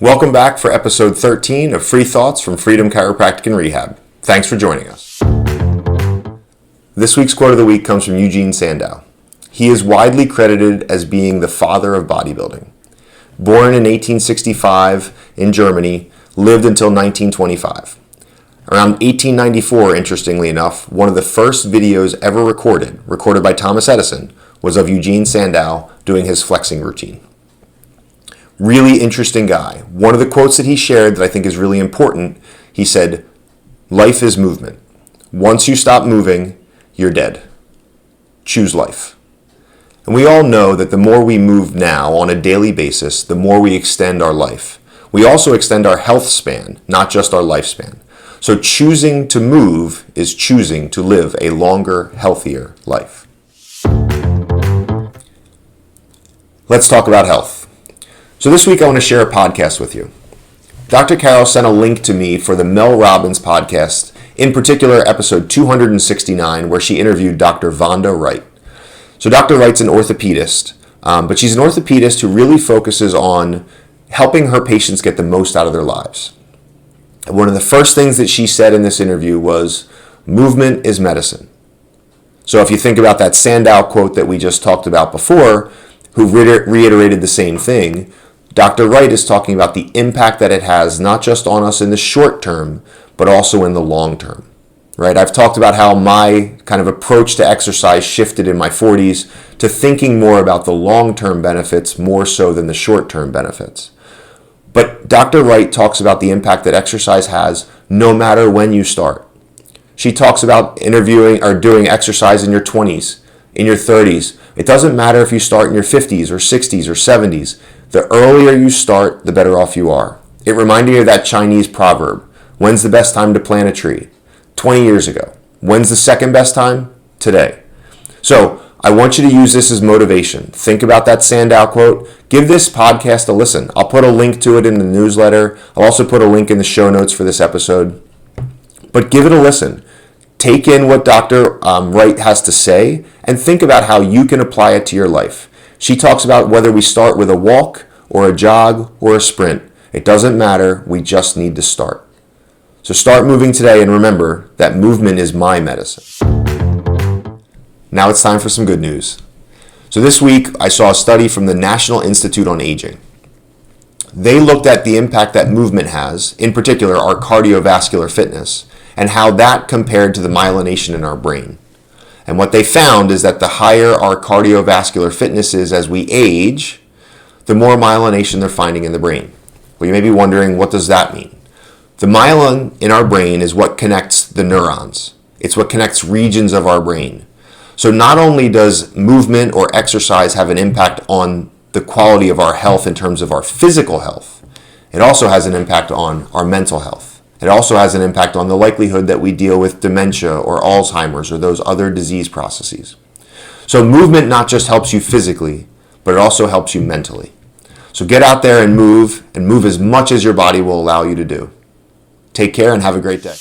Welcome back for episode 13 of Free Thoughts from Freedom Chiropractic and Rehab. Thanks for joining us. This week's quote of the week comes from Eugene Sandow. He is widely credited as being the father of bodybuilding. Born in 1865 in Germany, lived until 1925. Around 1894, interestingly enough, one of the first videos ever recorded by Thomas Edison, was of Eugene Sandow doing his flexing routine. Really interesting guy. One of the quotes that he shared that I think is really important, he said, "Life is movement. Once you stop moving, you're dead. Choose life." And we all know that the more we move now on a daily basis, the more we extend our life. We also extend our health span, not just our lifespan. So choosing to move is choosing to live a longer, healthier life. Let's talk about health. So this week I want to share a podcast with you. Dr. Carol sent a link to me for the Mel Robbins podcast, in particular episode 269, where she interviewed Dr. Vonda Wright. So Dr. Wright's an orthopedist, but she's an orthopedist who really focuses on helping her patients get the most out of their lives. And one of the first things that she said in this interview was, movement is medicine. So if you think about that Sandow quote that we just talked about before, who reiterated the same thing, Dr. Wright is talking about the impact that it has not just on us in the short term, but also in the long term, right? I've talked about how my kind of approach to exercise shifted in my 40s to thinking more about the long-term benefits more so than the short-term benefits. But Dr. Wright talks about the impact that exercise has no matter when you start. She talks about interviewing or doing exercise in your 20s, in your 30s. It doesn't matter if you start in your 50s or 60s or 70s. The earlier you start, the better off you are. It reminded me of that Chinese proverb. When's the best time to plant a tree? 20 years ago. When's the second best time? Today. So I want you to use this as motivation. Think about that Sandow quote. Give this podcast a listen. I'll put a link to it in the newsletter. I'll also put a link in the show notes for this episode. But give it a listen. Take in what Dr. Wright has to say and think about how you can apply it to your life. She talks about whether we start with a walk or a jog or a sprint. It doesn't matter. We just need to start. So start moving today and remember that movement is my medicine. Now it's time for some good news. So this week I saw a study from the National Institute on Aging. They looked at the impact that movement has, in particular our cardiovascular fitness, and how that compared to the myelination in our brain. And what they found is that the higher our cardiovascular fitness is as we age, the more myelination they're finding in the brain. Well, you may be wondering, what does that mean? The myelin in our brain is what connects the neurons. It's what connects regions of our brain. So not only does movement or exercise have an impact on the quality of our health in terms of our physical health, it also has an impact on our mental health. It also has an impact on the likelihood that we deal with dementia or Alzheimer's or those other disease processes. So movement not just helps you physically, but it also helps you mentally. So get out there and move as much as your body will allow you to do. Take care and have a great day.